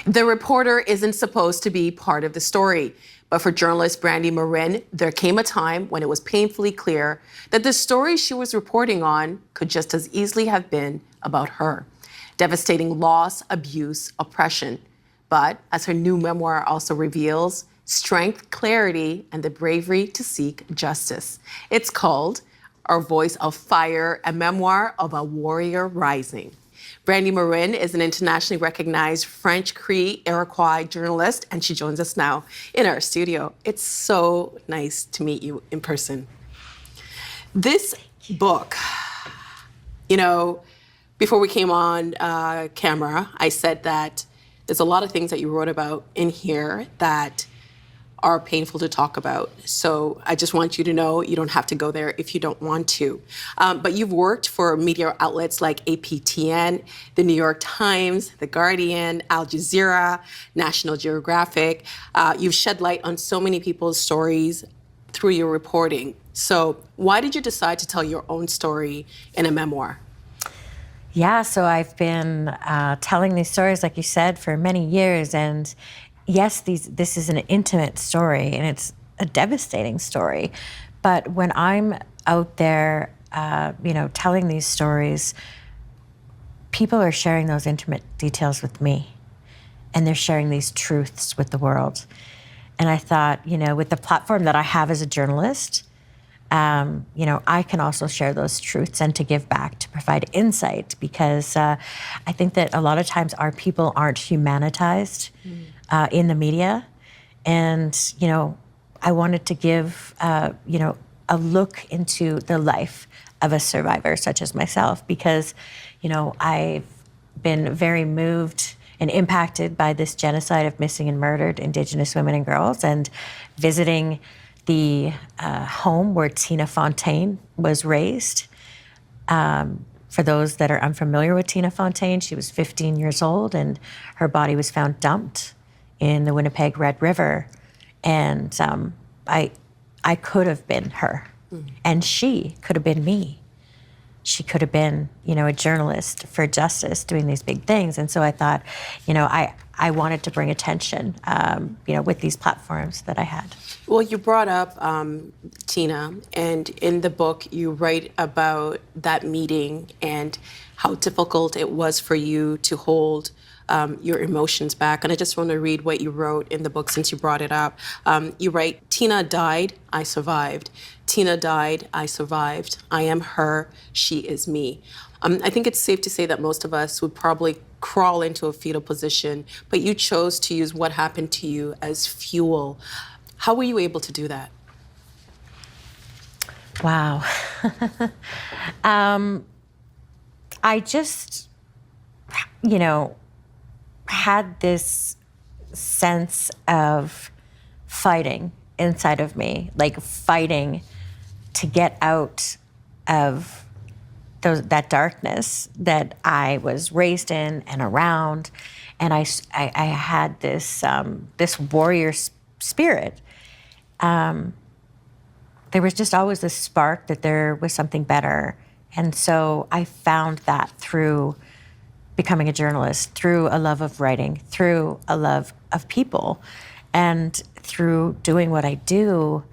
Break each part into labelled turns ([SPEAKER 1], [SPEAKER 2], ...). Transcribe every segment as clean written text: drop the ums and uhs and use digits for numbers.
[SPEAKER 1] The reporter isn't supposed to be part of the story. But for journalist Brandi Morin, there came a time when it was painfully clear that the story she was reporting on could just as easily have been about her. Devastating loss, abuse, oppression. But as her new memoir also reveals, strength, clarity, and the bravery to seek justice. It's called Our Voice of Fire, a memoir of a warrior rising. Brandi Morin is an internationally recognized French Cree Iroquois journalist, and she joins us now in our studio. It's so nice to meet you in person. This book, before we came on camera, I said that there's a lot of things that you wrote about in here that are painful to talk about. So I just want you to know you don't have to go there if you don't want to. But you've worked for media outlets like APTN, The New York Times, The Guardian, Al Jazeera, National Geographic. You've shed light on so many people's stories through your reporting. So why did you decide to tell your own story in a memoir?
[SPEAKER 2] Yeah, so I've been telling these stories, like you said, for many years. And yes, this is an intimate story, and it's a devastating story. But when I'm out there, telling these stories, people are sharing those intimate details with me, and they're sharing these truths with the world. And I thought, with the platform that I have as a journalist, I can also share those truths and to give back, to provide insight, because I think that a lot of times our people aren't humanitized in the media. And, I wanted to give, a look into the life of a survivor such as myself, because, I've been very moved and impacted by this genocide of missing and murdered Indigenous women and girls, and visiting the home where Tina Fontaine was raised. For those that are unfamiliar with Tina Fontaine, she was 15 years old, and her body was found dumped in the Winnipeg Red River. And I could have been her, and she could have been me. She could have been, a journalist for justice doing these big things. And so I thought, I wanted to bring attention, with these platforms that I had.
[SPEAKER 1] Well, you brought up Tina, and in the book you write about that meeting and how difficult it was for you to hold your emotions back. And I just want to read what you wrote in the book since you brought it up. You write, "Tina died, I survived. Tina died, I survived. I am her, she is me." I think it's safe to say that most of us would probably crawl into a fetal position, but you chose to use what happened to you as fuel. How were you able to do that?
[SPEAKER 2] Wow. I just, had this sense of fighting inside of me, like fighting to get out of that darkness that I was raised in and around. And I had this warrior spirit. There was just always this spark that there was something better. And so I found that through becoming a journalist, through a love of writing, through a love of people, and through doing what I do.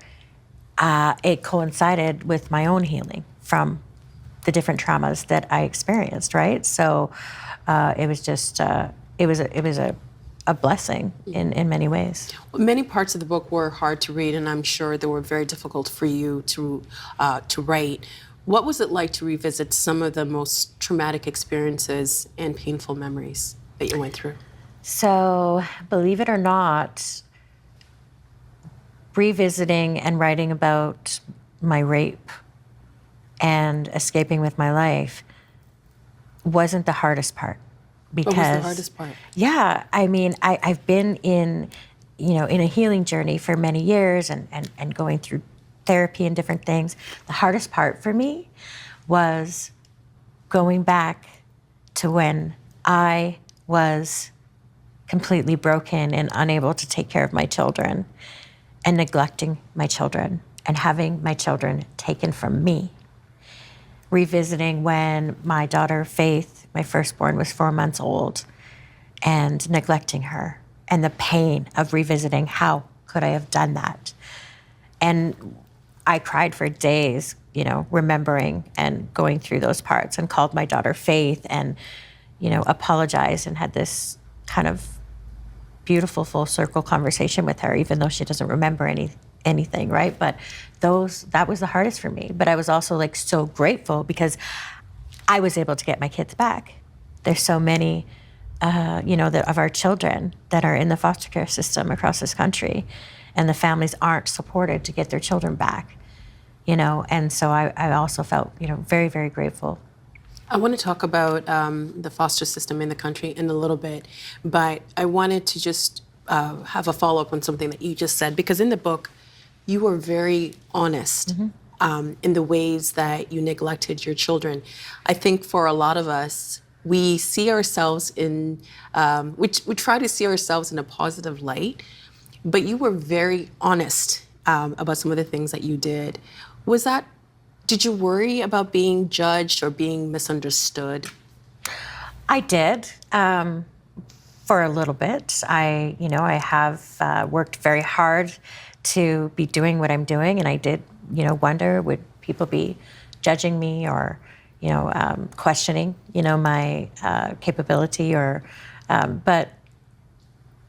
[SPEAKER 2] It coincided with my own healing from the different traumas that I experienced, right? So it was just, it was a blessing in many ways.
[SPEAKER 1] Many parts of the book were hard to read, and I'm sure they were very difficult for you to write. What was it like to revisit some of the most traumatic experiences and painful memories that you went through?
[SPEAKER 2] So, believe it or not, revisiting and writing about my rape and escaping with my life wasn't the hardest part.
[SPEAKER 1] What was the hardest part?
[SPEAKER 2] Yeah, I mean, I've been in a healing journey for many years and going through therapy and different things. The hardest part for me was going back to when I was completely broken and unable to take care of my children, and neglecting my children and having my children taken from me. Revisiting when my daughter Faith, my firstborn, was 4 months old, and neglecting her, and the pain of revisiting how could I have done that. And I cried for days, remembering and going through those parts, and called my daughter Faith and, apologized and had this kind of beautiful full circle conversation with her, even though she doesn't remember anything, right? But that was the hardest for me. But I was also like so grateful because I was able to get my kids back. There's so many, of our children that are in the foster care system across this country, and the families aren't supported to get their children back, and so I also felt, very, very grateful.
[SPEAKER 1] I want to talk about the foster system in the country in a little bit, but I wanted to just have a follow-up on something that you just said, because in the book, you were very honest in the ways that you neglected your children. I think for a lot of us, we see ourselves in, we try to see ourselves in a positive light, but you were very honest about some of the things that you did. Did you worry about being judged or being misunderstood?
[SPEAKER 2] I did, for a little bit. I have worked very hard to be doing what I'm doing, and I did, wonder, would people be judging me or, questioning, my capability but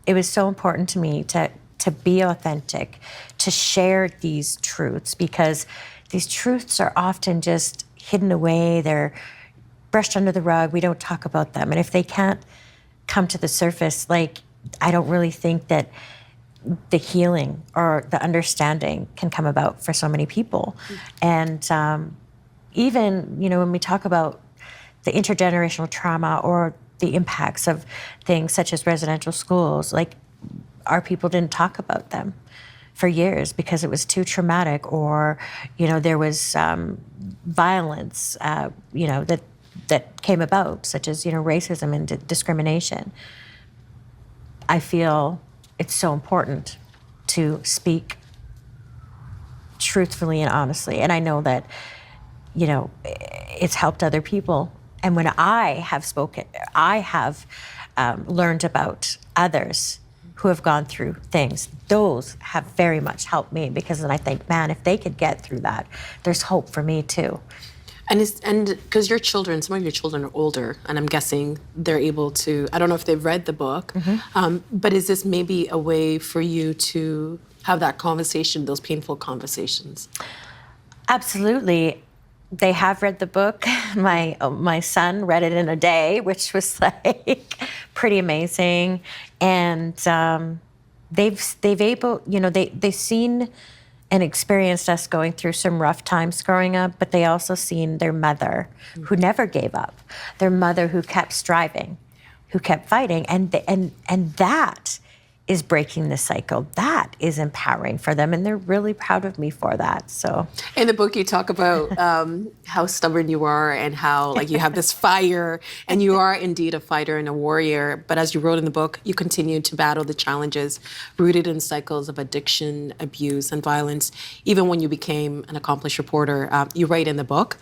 [SPEAKER 2] it was so important to me to be authentic, to share these truths, because these truths are often just hidden away. They're brushed under the rug. We don't talk about them. And if they can't come to the surface, I don't really think that the healing or the understanding can come about for so many people. And even, when we talk about the intergenerational trauma or the impacts of things such as residential schools, our people didn't talk about them for years because it was too traumatic, or, there was violence, that came about, such as, racism and discrimination. I feel it's so important to speak truthfully and honestly. And I know that, it's helped other people. And when I have spoken, I have learned about others who have gone through things. Those have very much helped me, because then I think, man, if they could get through that, there's hope for me too.
[SPEAKER 1] And because some of your children are older, and I'm guessing they're able to, I don't know if they've read the book, but is this maybe a way for you to have that conversation, those painful conversations?
[SPEAKER 2] Absolutely. They have read the book. My son read it in a day, which was pretty amazing. And they've seen and experienced us going through some rough times growing up, but they also seen their mother who never gave up, their mother who kept striving, who kept fighting, and that is breaking the cycle. That is empowering for them, and they're really proud of me for that. So,
[SPEAKER 1] in the book, you talk about how stubborn you are and how you have this fire, and you are indeed a fighter and a warrior. But as you wrote in the book, you continue to battle the challenges rooted in cycles of addiction, abuse, and violence. Even when you became an accomplished reporter, you write in the book,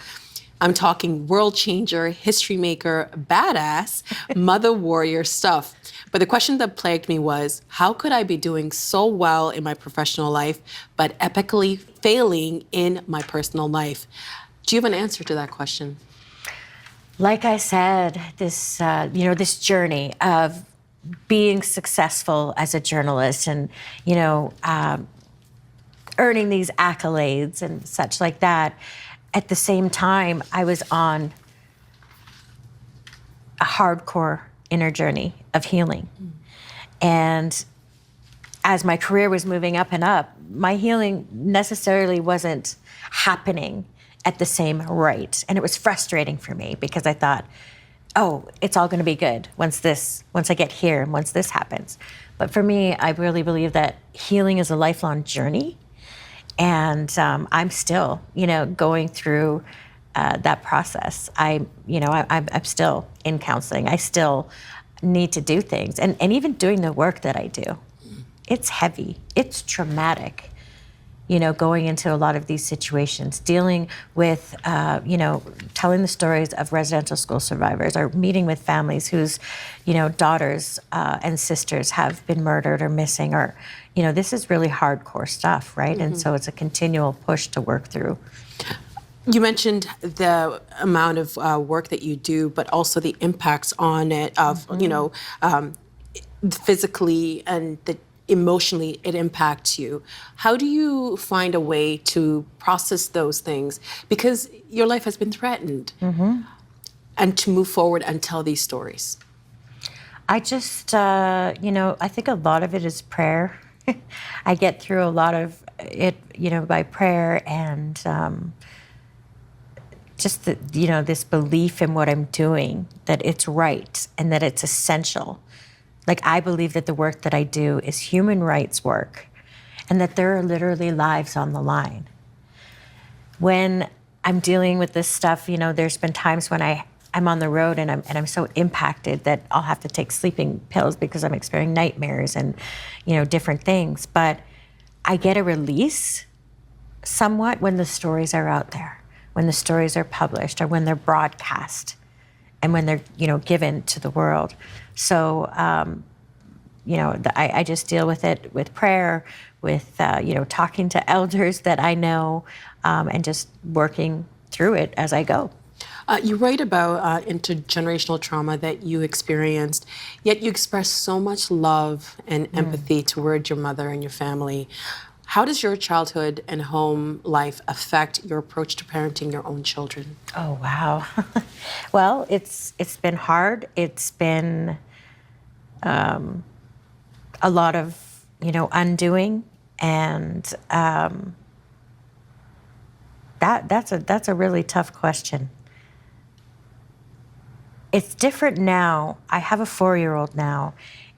[SPEAKER 1] I'm talking world changer, history maker, badass, mother warrior stuff. But the question that plagued me was, how could I be doing so well in my professional life, but epically failing in my personal life? Do you have an answer to that question?
[SPEAKER 2] Like I said, this journey of being successful as a journalist and, earning these accolades and such like that. At the same time, I was on a hardcore inner journey of healing. And as my career was moving up and up, my healing necessarily wasn't happening at the same rate. And it was frustrating for me because I thought, oh, it's all gonna be good once I get here and once this happens. But for me, I really believe that healing is a lifelong journey. And I'm still, going through that process. I'm still in counseling. I still need to do things. And even doing the work that I do, it's heavy. It's traumatic. going into a lot of these situations, dealing with, telling the stories of residential school survivors, or meeting with families whose, daughters and sisters have been murdered or missing, or, this is really hardcore stuff, right? And so it's a continual push to work through.
[SPEAKER 1] You mentioned the amount of work that you do, but also the impacts on it of, physically and emotionally it impacts you. How do you find a way to process those things? Because your life has been threatened, and to move forward and tell these stories.
[SPEAKER 2] I just, I think a lot of it is prayer. I get through a lot of it, by prayer and just this belief in what I'm doing, that it's right and that it's essential. Like, I believe that the work that I do is human rights work, and that there are literally lives on the line. When I'm dealing with this stuff, there's been times when I'm on the road and I'm so impacted that I'll have to take sleeping pills because I'm experiencing nightmares and, different things. But I get a release somewhat when the stories are out there, when the stories are published, or when they're broadcast, and when they're, given to the world. So, I just deal with it with prayer, with, talking to elders that I know, and just working through it as I go.
[SPEAKER 1] You write about intergenerational trauma that you experienced, yet you express so much love and empathy toward your mother and your family. How does your childhood and home life affect your approach to parenting your own children?
[SPEAKER 2] Oh, wow. Well, it's been hard. It's been a lot of, undoing, and that's a really tough question. It's different now. I have a 4-year-old now,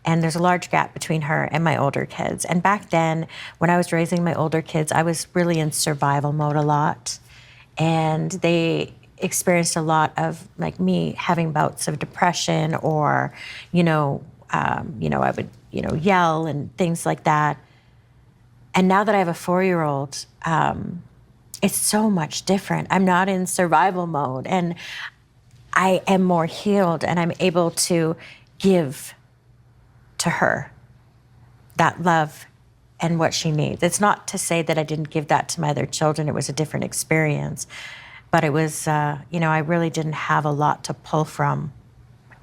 [SPEAKER 2] and there's a large gap between her and my older kids. And back then, when I was raising my older kids, I was really in survival mode a lot. And they experienced a lot of, like, me having bouts of depression, or, I would, yell and things like that. And now that I have a 4-year-old, it's so much different. I'm not in survival mode, and I am more healed, and I'm able to give to her that love and what she needs. It's not to say that I didn't give that to my other children. It was a different experience. But it was, I really didn't have a lot to pull from.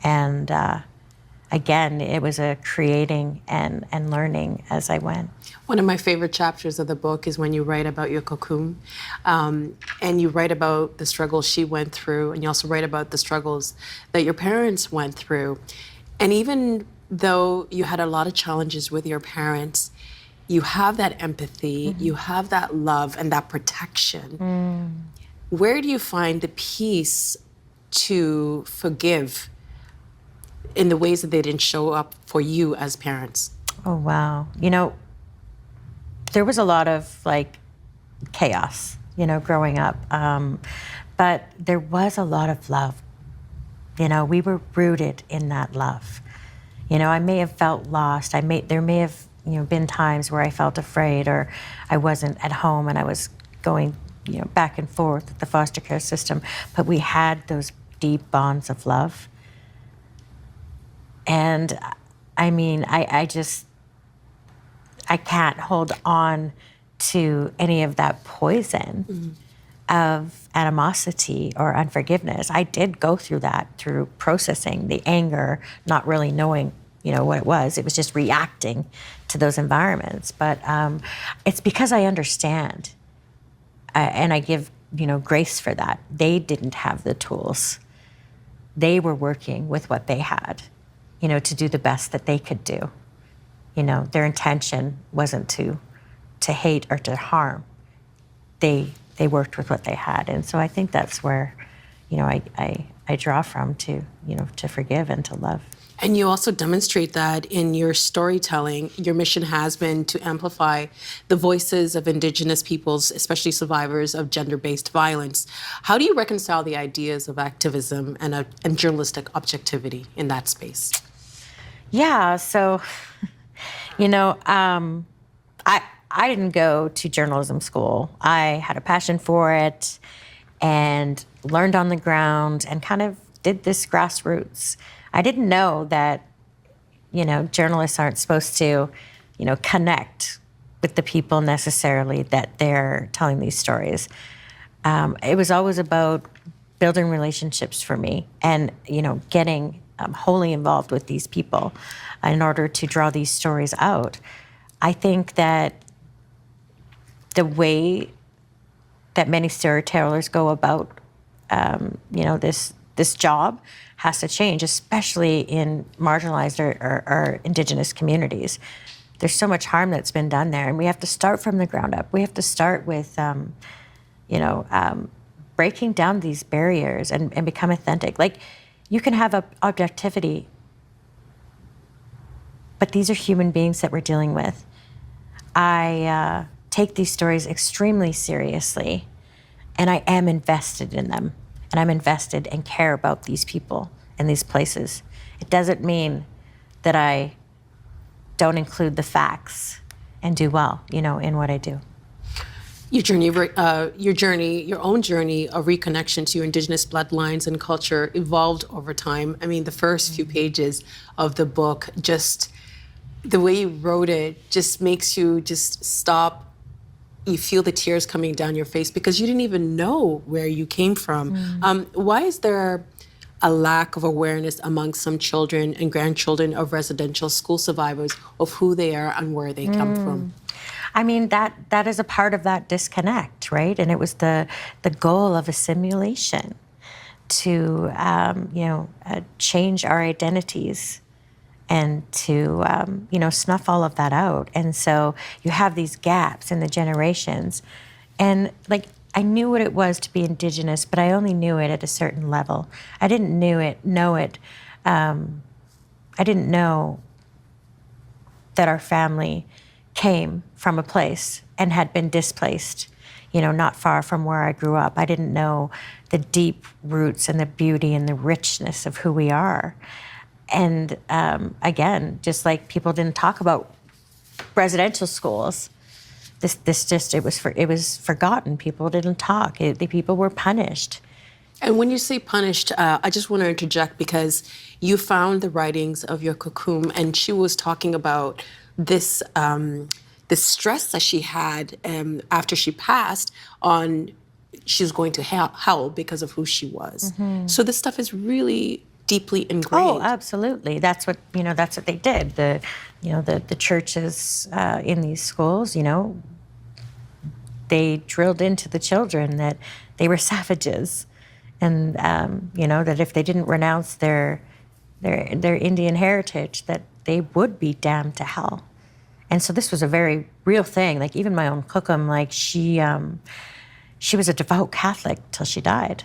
[SPEAKER 2] And again, it was a creating and learning as I went.
[SPEAKER 1] One of my favorite chapters of the book is when you write about your cocoon, and you write about the struggles she went through, and you also write about the struggles that your parents went through. And even though you had a lot of challenges with your parents, you have that empathy, you have that love and that protection. Where do you find the peace to forgive in the ways that they didn't show up for you as parents?
[SPEAKER 2] Oh, wow. There was a lot of, chaos, growing up. But there was a lot of love. We were rooted in that love. I may have felt lost. There may have, been times where I felt afraid, or I wasn't at home and I was going, back and forth with the foster care system. But we had those deep bonds of love. And I can't hold on to any of that poison of animosity or unforgiveness. I did go through that, through processing the anger, not really knowing, what it was. It was just reacting to those environments. But it's because I understand, and I give, grace for that. They didn't have the tools. They were working with what they had, to do the best that they could do. Their intention wasn't to hate or to harm. They worked with what they had. And so I think that's where, I draw from to forgive and to love.
[SPEAKER 1] And you also demonstrate that in your storytelling. Your mission has been to amplify the voices of Indigenous peoples, especially survivors of gender-based violence. How do you reconcile the ideas of activism and journalistic objectivity in that space?
[SPEAKER 2] Yeah, so, I didn't go to journalism school. I had a passion for it and learned on the ground and kind of did this grassroots. I didn't know that, journalists aren't supposed to, connect with the people necessarily that they're telling these stories. It was always about building relationships for me and, getting wholly involved with these people in order to draw these stories out. I think that the way that many storytellers go about, this job has to change, especially in marginalized or Indigenous communities. There's so much harm that's been done there, and we have to start from the ground up. We have to start with, breaking down these barriers and become authentic. Like, you can have objectivity, but these are human beings that we're dealing with. I take these stories extremely seriously, and I am invested in them, and I'm invested and care about these people and these places. It doesn't mean that I don't include the facts and do well, in what I do.
[SPEAKER 1] Your own journey of reconnection to your Indigenous bloodlines and culture evolved over time. I mean, the first few pages of the book, just the way you wrote it, just makes you just stop. You feel the tears coming down your face because you didn't even know where you came from. Why is there a lack of awareness among some children and grandchildren of residential school survivors of who they are and where they come from?
[SPEAKER 2] I mean, that is a part of that disconnect, right? And it was the goal of assimilation to, change our identities and to, snuff all of that out. And so you have these gaps in the generations. And I knew what it was to be Indigenous, but I only knew it at a certain level. I didn't know it. I didn't know that our family came from a place and had been displaced, not far from where I grew up. I didn't know the deep roots and the beauty and the richness of who we are. And again, just like people didn't talk about residential schools, it was forgotten. People didn't talk. The people were punished.
[SPEAKER 1] And when you say punished, I just want to interject because you found the writings of your kukum, and she was talking about this the stress that she had after she passed on. She was going to hell because of who she was. So this stuff is really deeply ingrained.
[SPEAKER 2] Oh, absolutely. That's what they did. The churches in these schools, they drilled into the children that they were savages, and that if they didn't renounce their Indian heritage, that they would be damned to hell. And so this was a very real thing. Like, even my own kukum, she was a devout Catholic till she died.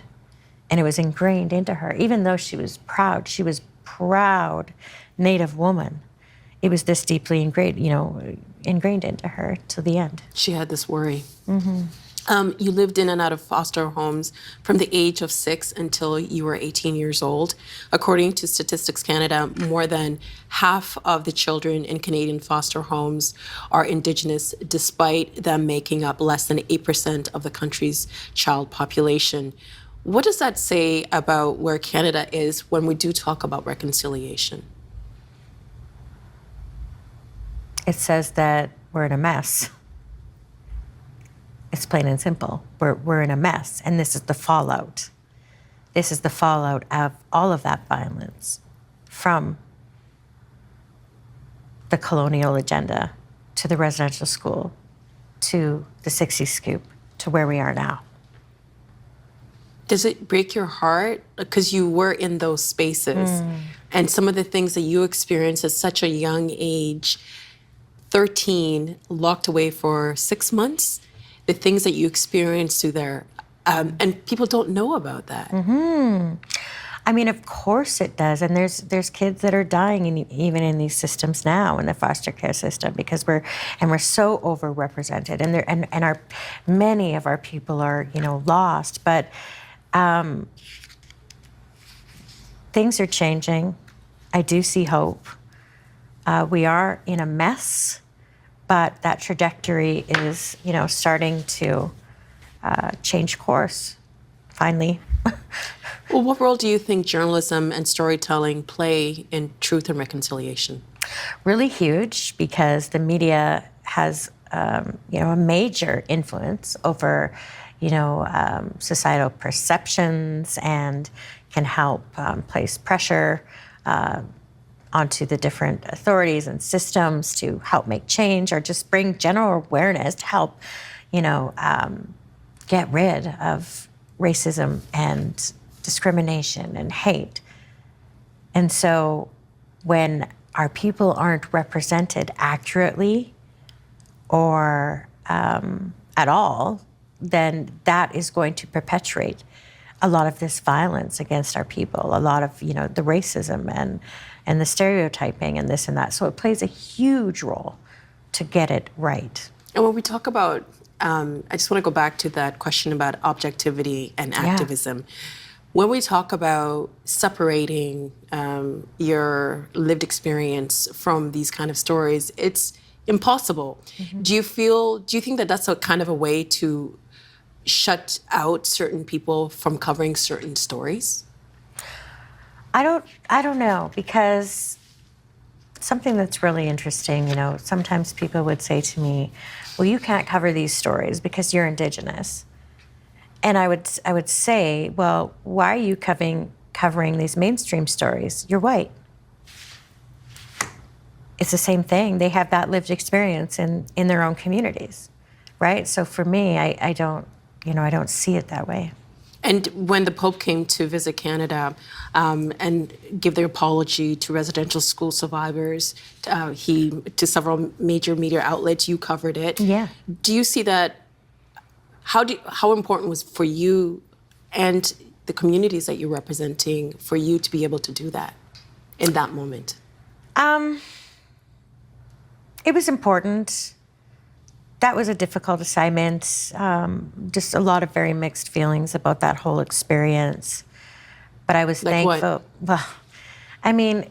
[SPEAKER 2] And it was ingrained into her. Even though she was proud Native woman, it was this deeply ingrained into her till the end.
[SPEAKER 1] She had this worry. You lived in and out of foster homes from the age of 6 until you were 18 years old. According to Statistics Canada, more than half of the children in Canadian foster homes are Indigenous, despite them making up less than 8% of the country's child population. What does that say about where Canada is when we do talk about reconciliation?
[SPEAKER 2] It says that we're in a mess. It's plain and simple. We're in a mess, and this is the fallout. This is the fallout of all of that violence from the colonial agenda to the residential school to the 60s scoop to where we are now.
[SPEAKER 1] Does it break your heart? Because you were in those spaces, and some of the things that you experienced at such a young age, 13, locked away for 6 months, the things that you experienced through there, and people don't know about that.
[SPEAKER 2] I mean, of course it does, and there's kids that are dying even in these systems now, in the foster care system, because we're so overrepresented, and many of our people are lost, but things are changing. I do see hope. We are in a mess, but that trajectory is, starting to change course, finally.
[SPEAKER 1] Well, what role do you think journalism and storytelling play in truth and reconciliation?
[SPEAKER 2] Really huge, because the media has, a major influence over, societal perceptions, and can help place pressure onto the different authorities and systems to help make change, or just bring general awareness to help, get rid of racism and discrimination and hate. And so when our people aren't represented accurately or at all, then that is going to perpetuate a lot of this violence against our people, a lot of, the racism and the stereotyping and this and that. So it plays a huge role to get it right.
[SPEAKER 1] And when we talk about, I just want to go back to that question about objectivity and activism. When we talk about separating your lived experience from these kind of stories, it's impossible. Mm-hmm. Do you think that that's a kind of a way to shut out certain people from covering certain stories?
[SPEAKER 2] I don't know, because something that's really interesting, sometimes people would say to me, well, you can't cover these stories because you're Indigenous. And I would say, well, why are you covering these mainstream stories? You're white. It's the same thing. They have that lived experience in their own communities, right? So for me, I don't see it that way.
[SPEAKER 1] And when the Pope came to visit Canada and give their apology to residential school survivors, to several major media outlets, you covered it.
[SPEAKER 2] Yeah.
[SPEAKER 1] Do you see that? How important was for you and the communities that you're representing for you to be able to do that in that moment?
[SPEAKER 2] It was important. That was a difficult assignment. Just a lot of very mixed feelings about that whole experience. But I was thankful. Well, I mean,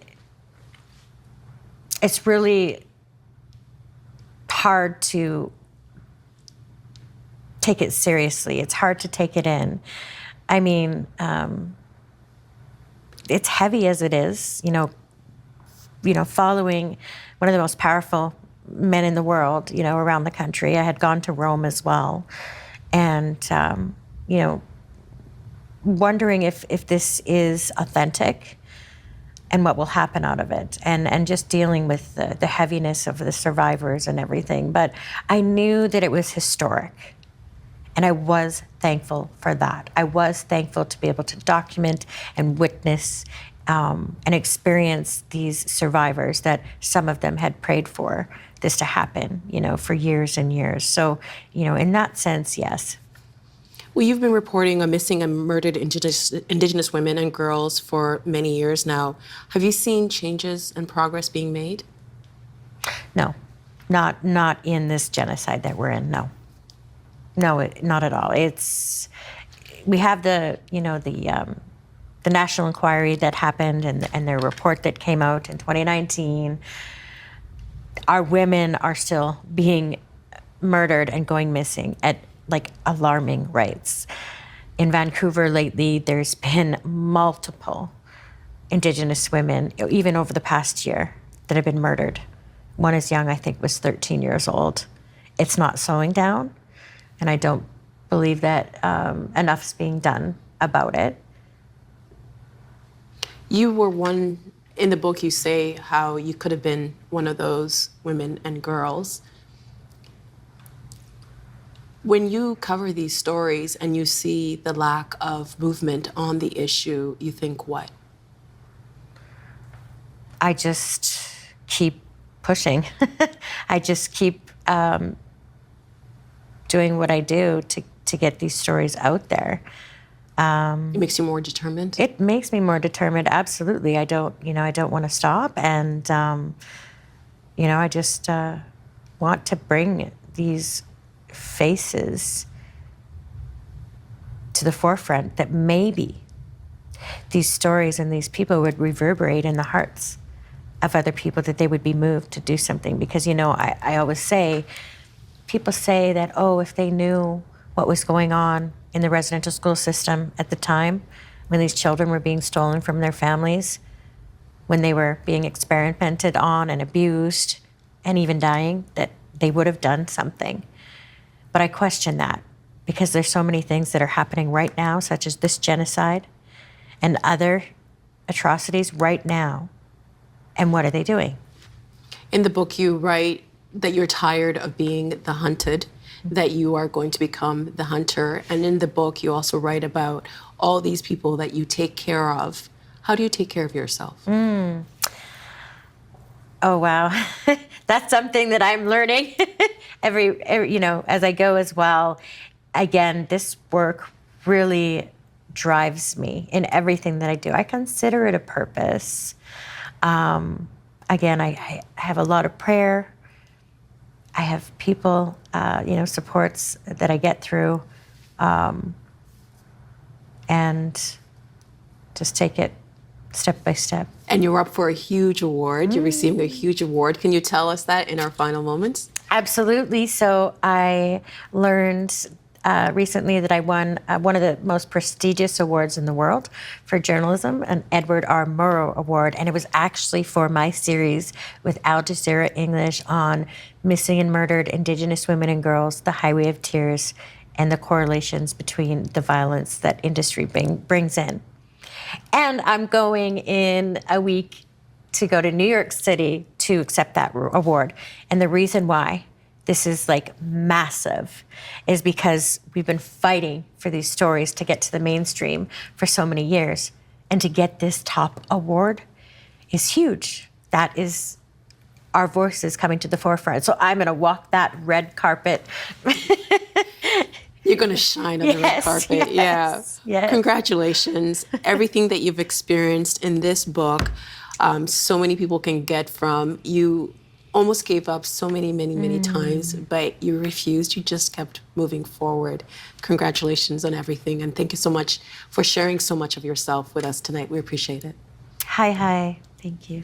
[SPEAKER 2] it's really hard to take it seriously. It's hard to take it in. I mean, it's heavy as it is, following one of the most powerful men in the world, around the country. I had gone to Rome as well. And, wondering if this is authentic and what will happen out of it, and just dealing with the heaviness of the survivors and everything. But I knew that it was historic. And I was thankful for that. I was thankful to be able to document and witness and experience these survivors, that some of them had prayed for this to happen, for years and years. So, in that sense, yes.
[SPEAKER 1] Well, you've been reporting on missing and murdered Indigenous women and girls for many years now. Have you seen changes and progress being made?
[SPEAKER 2] No, not in this genocide that we're in, no. No, not at all. We have the national inquiry that happened and their report that came out in 2019. Our women are still being murdered and going missing at alarming rates. In Vancouver lately, there's been multiple Indigenous women, even over the past year, that have been murdered. One as young, I think, was 13 years old. It's not slowing down. And I don't believe that enough's being done about it.
[SPEAKER 1] You were one, in the book you say how you could have been one of those women and girls. When you cover these stories and you see the lack of movement on the issue, you think what?
[SPEAKER 2] I just keep pushing. I just keep doing what I do to get these stories out there.
[SPEAKER 1] It makes you more determined?
[SPEAKER 2] It makes me more determined, absolutely. I don't want to stop. And, I just want to bring these faces to the forefront, that maybe these stories and these people would reverberate in the hearts of other people, that they would be moved to do something. Because, I always say, people say that, oh, if they knew what was going on in the residential school system at the time when these children were being stolen from their families, when they were being experimented on and abused and even dying, that they would have done something. But I question that, because there's so many things that are happening right now, such as this genocide and other atrocities right now. And what are they doing?
[SPEAKER 1] In the book, you write that you're tired of being the hunted, that you are going to become the hunter. And in the book, you also write about all these people that you take care of. How do you take care of yourself?
[SPEAKER 2] Oh, wow. That's something that I'm learning every, as I go as well. Again, this work really drives me in everything that I do. I consider it a purpose. Again, I have a lot of prayer. I have people, supports that I get through, and just take it step by step.
[SPEAKER 1] And you're up for a huge award. You're receiving a huge award. Can you tell us that in our final moments?
[SPEAKER 2] Absolutely. So I learned recently that I won one of the most prestigious awards in the world for journalism, an Edward R. Murrow Award. And it was actually for my series with Al Jazeera English on missing and murdered Indigenous women and girls, the Highway of Tears, and the correlations between the violence that industry brings in. And I'm going in a week to go to New York City to accept that award. And the reason why this is like massive is because we've been fighting for these stories to get to the mainstream for so many years. And to get this top award is huge. That is our voices coming to the forefront. So I'm going to walk that red carpet.
[SPEAKER 1] You're going to shine on the red carpet.
[SPEAKER 2] Yes.
[SPEAKER 1] Congratulations. Everything that you've experienced in this book, so many people can get from. You almost gave up so many times, but you refused. You just kept moving forward. Congratulations on everything. And thank you so much for sharing so much of yourself with us tonight. We appreciate it.
[SPEAKER 2] Hi. Thank you.